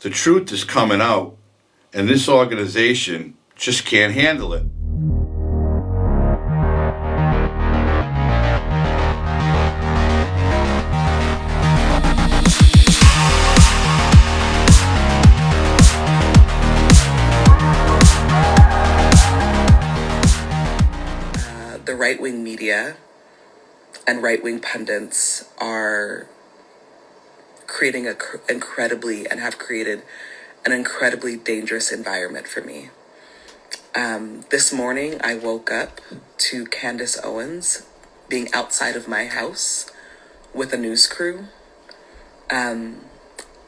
The truth is coming out, and this organization just can't handle it. The right-wing media and right-wing pundits are creating have created an incredibly dangerous environment for me. This morning, I woke up to Candace Owens being outside of my house with a news crew.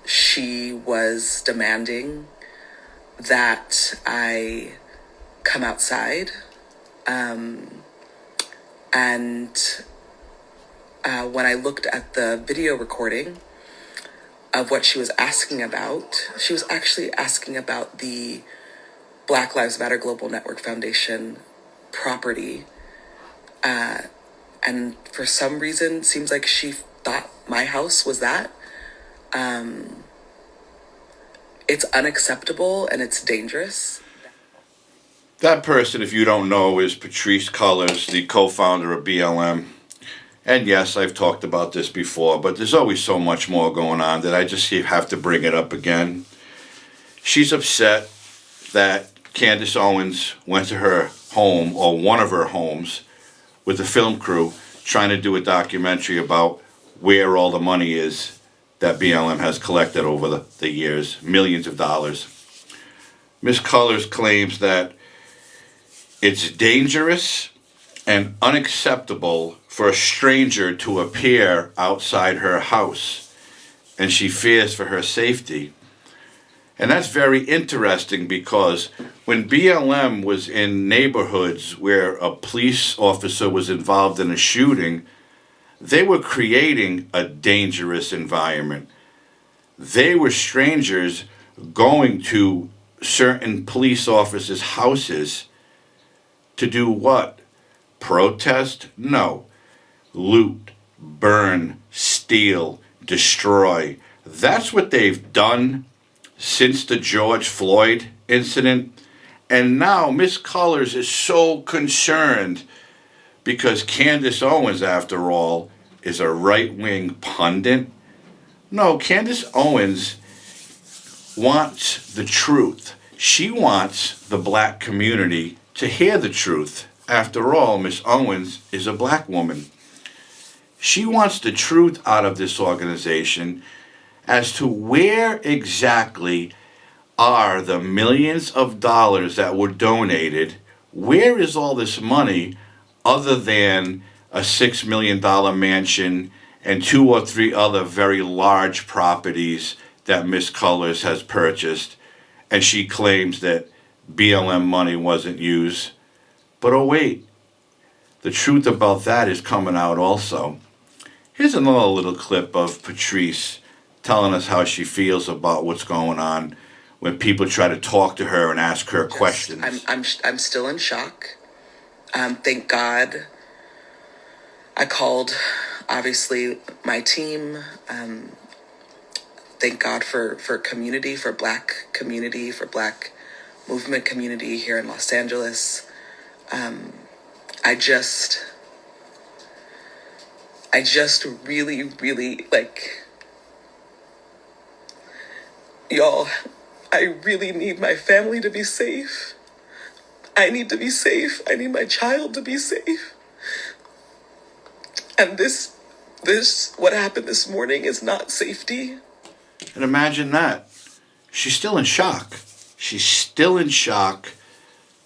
She was demanding that I come outside. When I looked at the video recording of what she was asking about, she was actually asking about the Black Lives Matter Global Network Foundation property. And for some reason, seems like she thought my house was that. It's unacceptable and it's dangerous. That person, if you don't know, is Patrisse Cullors, the co-founder of BLM. And yes, I've talked about this before, but there's always so much more going on that I just have to bring it up again. She's upset that Candace Owens went to her home, or one of her homes, with a film crew trying to do a documentary about where all the money is that BLM has collected over the years, millions of dollars. Ms. Cullors claims that it's dangerous and unacceptable for a stranger to appear outside her house, and she fears for her safety. And that's very interesting because when BLM was in neighborhoods where a police officer was involved in a shooting, they were creating a dangerous environment. They were strangers going to certain police officers' houses to do what? Protest? No. Loot, burn, steal, destroy. That's what they've done since the George Floyd incident. And now Miss Cullors is so concerned because Candace Owens, after all, is a right-wing pundit. No, Candace Owens wants the truth. She wants the black community to hear the truth. After all, Miss Owens is a black woman. She wants the truth out of this organization as to where exactly are the millions of dollars that were donated. Where is all this money other than a $6 million mansion and 2 or 3 other very large properties that Miss Cullors has purchased, and she claims that BLM money wasn't used. But oh wait, the truth about that is coming out also. Here's another little clip of Patrisse telling us how she feels about what's going on when people try to talk to her and ask her questions. I'm still in shock. Thank God I called, obviously, my team. Thank God for community, for black community, for black movement community here in Los Angeles. I just really, really, y'all, I really need my family to be safe. I need to be safe. I need my child to be safe. And this, what happened this morning is not safety. And imagine that. She's still in shock. She's still in shock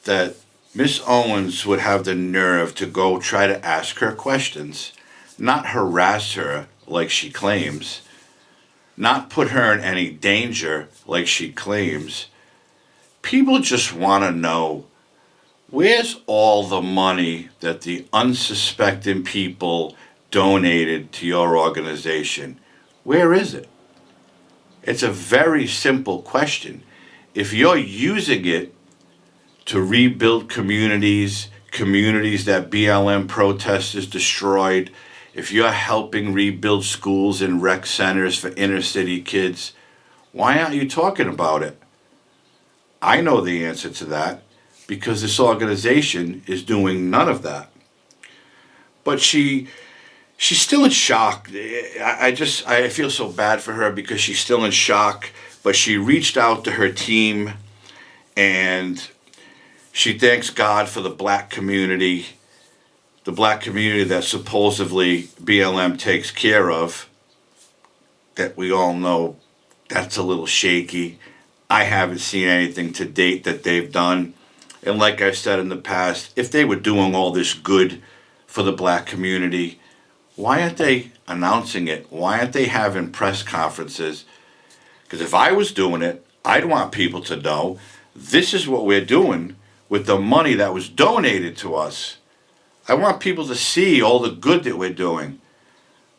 that Miss Owens would have the nerve to go try to ask her questions, not harass her like she claims, not put her in any danger like she claims. People just want to know, where's all the money that the unsuspecting people donated to your organization? Where is it? It's a very simple question. If you're using it to rebuild communities that BLM protesters destroyed, if you're helping rebuild schools and rec centers for inner city kids, Why aren't you talking about it? I know the answer to that because this organization is doing none of that. But she's still in shock. I feel so bad for her because she's still in shock. But she reached out to her team and she thanks God for the black community that supposedly BLM takes care of, that we all know that's a little shaky. I haven't seen anything to date that they've done. And like I said in the past, if they were doing all this good for the black community, why aren't they announcing it? Why aren't they having press conferences? Because if I was doing it, I'd want people to know this is what we're doing with the money that was donated to us. I want people to see all the good that we're doing.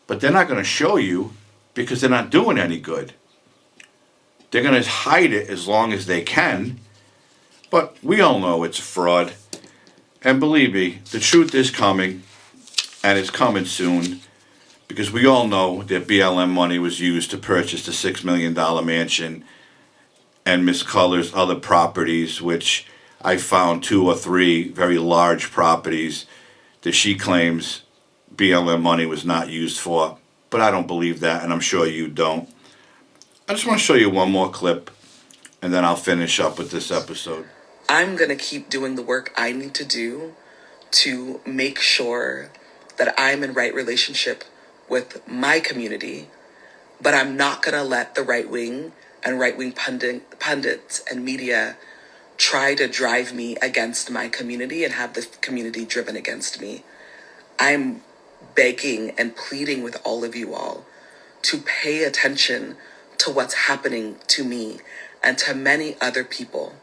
But they're not going to show you because they're not doing any good. They're going to hide it as long as they can. But we all know it's a fraud. And believe me, the truth is coming. And it's coming soon. Because we all know that BLM money was used to purchase the $6 million mansion and Miss Color's other properties, which I found 2 or 3 very large properties that she claims BLM money was not used for. But I don't believe that, and I'm sure you don't. I just want to show you one more clip, and then I'll finish up with this episode. I'm going to keep doing the work I need to do to make sure that I'm in right relationship with my community, but I'm not going to let the right wing and right wing pundits and media try to drive me against my community and have the community driven against me. I'm begging and pleading with all of you all to pay attention to what's happening to me and to many other people,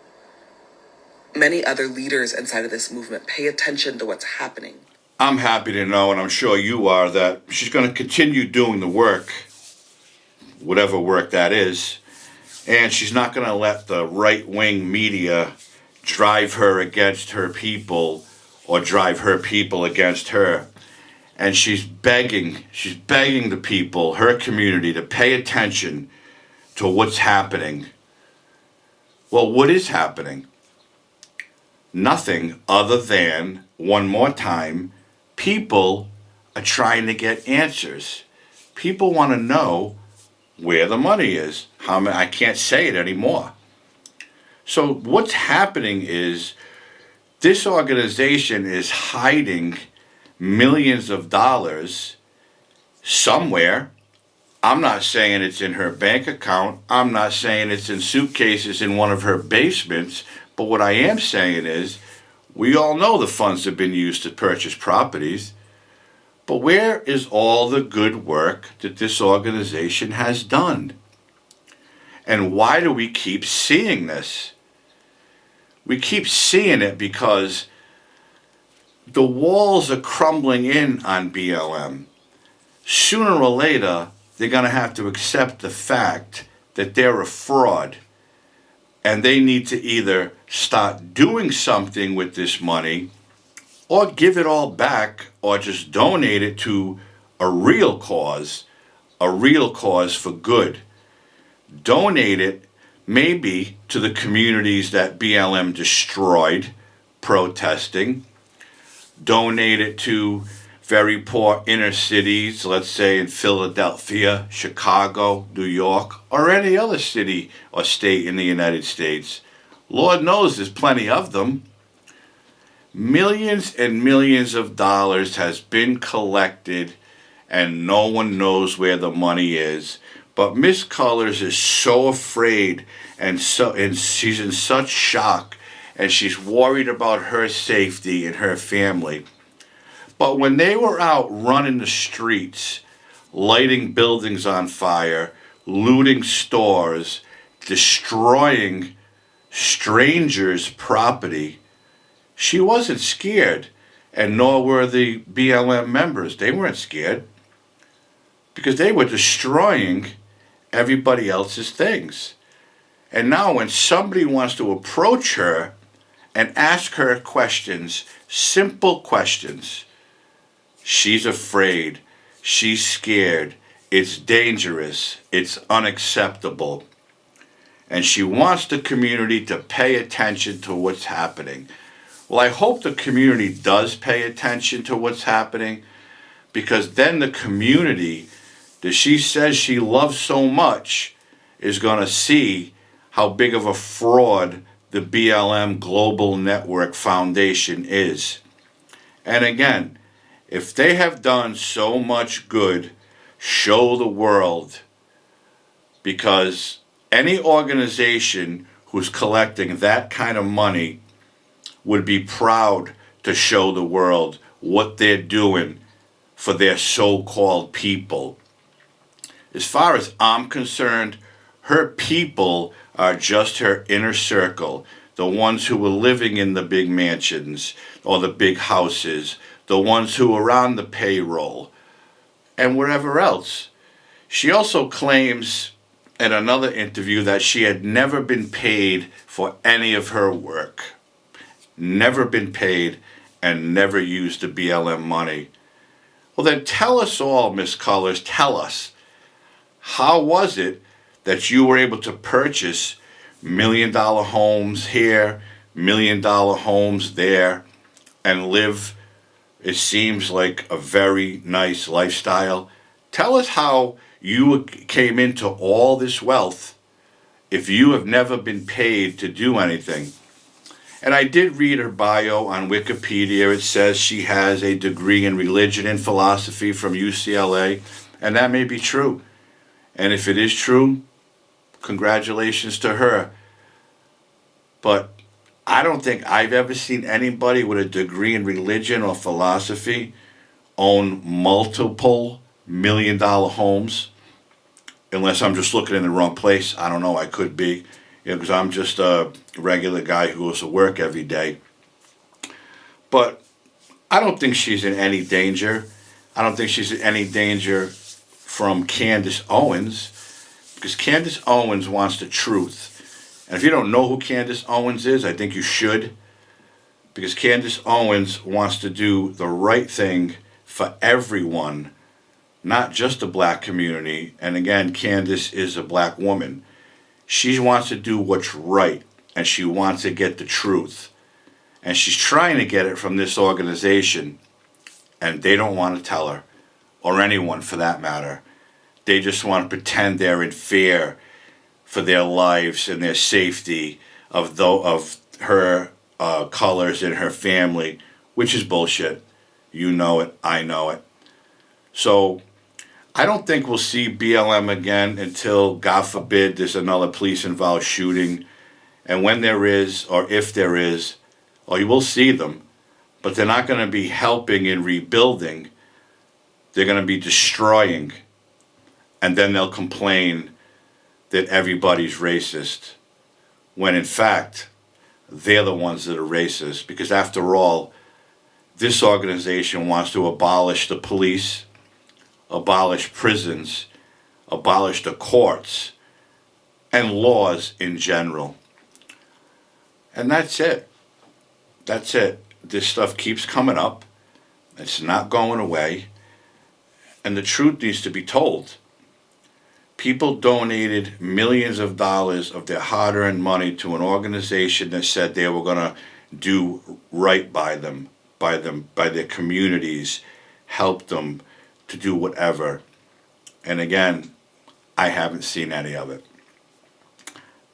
many other leaders inside of this movement. Pay attention to what's happening. I'm happy to know, and I'm sure you are, that she's going to continue doing the work, whatever work that is, and she's not going to let the right-wing media drive her against her people or drive her people against her. And she's begging the people, her community, to pay attention to what's happening. Well, what is happening? Nothing other than, one more time, people are trying to get answers. People want to know where the money is. I can't say it anymore. So what's happening is this organization is hiding millions of dollars somewhere. I'm not saying it's in her bank account. I'm not saying it's in suitcases in one of her basements. But what I am saying is, we all know the funds have been used to purchase properties. But where is all the good work that this organization has done? And why do we keep seeing this? We keep seeing it because the walls are crumbling in on BLM. Sooner or later, they're going to have to accept the fact that they're a fraud. And they need to either start doing something with this money or give it all back or just donate it to a real cause for good. Donate it maybe to the communities that BLM destroyed protesting. Donate it to very poor inner cities, let's say in Philadelphia, Chicago, New York, or any other city or state in the United States. Lord knows there's plenty of them. Millions and millions of dollars has been collected and no one knows where the money is. But Miss Colors is so afraid and she's in such shock and she's worried about her safety and her family. But when they were out running the streets, lighting buildings on fire, looting stores, destroying strangers' property, she wasn't scared, and nor were the BLM members. They weren't scared because they were destroying everybody else's things. And now when somebody wants to approach her and ask her questions, simple questions, she's afraid, she's scared, it's dangerous, it's unacceptable. and she wants the community to pay attention to what's happening. Well, I hope the community does pay attention to what's happening, because then the community that she says she loves so much is going to see how big of a fraud the BLM Global Network Foundation is. And again, if they have done so much good, show the world, because any organization who's collecting that kind of money would be proud to show the world what they're doing for their so-called people. As far as I'm concerned, her people are just her inner circle, the ones who were living in the big mansions or the big houses, the ones who were on the payroll, and wherever else. She also claims in another interview that she had never been paid for any of her work. Never been paid and never used the BLM money. Well, then tell us all, Miss Cullors, tell us, how was it that you were able to purchase $1 million homes here, $1 million homes there, and live, it seems like, a very nice lifestyle? Tell us how you came into all this wealth if you have never been paid to do anything. And I did read her bio on Wikipedia. It says she has a degree in religion and philosophy from UCLA, and that may be true. And if it is true, congratulations to her. But I don't think I've ever seen anybody with a degree in religion or philosophy own multiple $1 million homes, unless I'm just looking in the wrong place. I don't know, I could be, because I'm just a regular guy who goes to work every day. But I don't think she's in any danger. I don't think she's in any danger from Candace Owens, because Candace Owens wants the truth. And if you don't know who Candace Owens is, I think you should, because Candace Owens wants to do the right thing for everyone, not just the black community. And again, Candace is a black woman. She wants to do what's right, and she wants to get the truth. And she's trying to get it from this organization, and they don't want to tell her, or anyone for that matter. They just want to pretend they're in fear for their lives and their safety of her Cullors and her family, which is bullshit. You know it, I know it. So I don't think we'll see BLM again until, God forbid, there's another police-involved shooting. And when there is, or if there is, well, you will see them, but they're not going to be helping in rebuilding. They're going to be destroying. And then they'll complain that everybody's racist, when in fact, they're the ones that are racist. Because after all, this organization wants to abolish the police, abolish prisons, abolish the courts, and laws in general. And that's it. That's it. This stuff keeps coming up. It's not going away. And the truth needs to be told. People donated millions of dollars of their hard-earned money to an organization that said they were going to do right by them, by their communities, help them to do whatever. And again, I haven't seen any of it.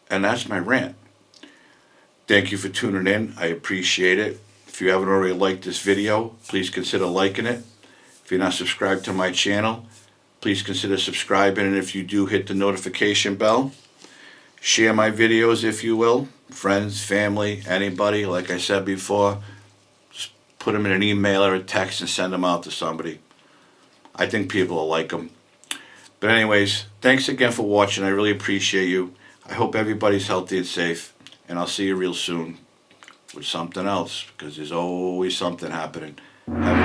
And that's my rant. Thank you for tuning in. I appreciate it. If you haven't already liked this video, please consider liking it. If you're not subscribed to my channel, please consider subscribing, and if you do, hit the notification bell. Share my videos if you will. Friends, family, anybody. Like I said before, just put them in an email or a text and send them out to somebody. I think people will like them. But anyways, thanks again for watching. I really appreciate you. I hope everybody's healthy and safe. And I'll see you real soon with something else, because there's always something happening. Have a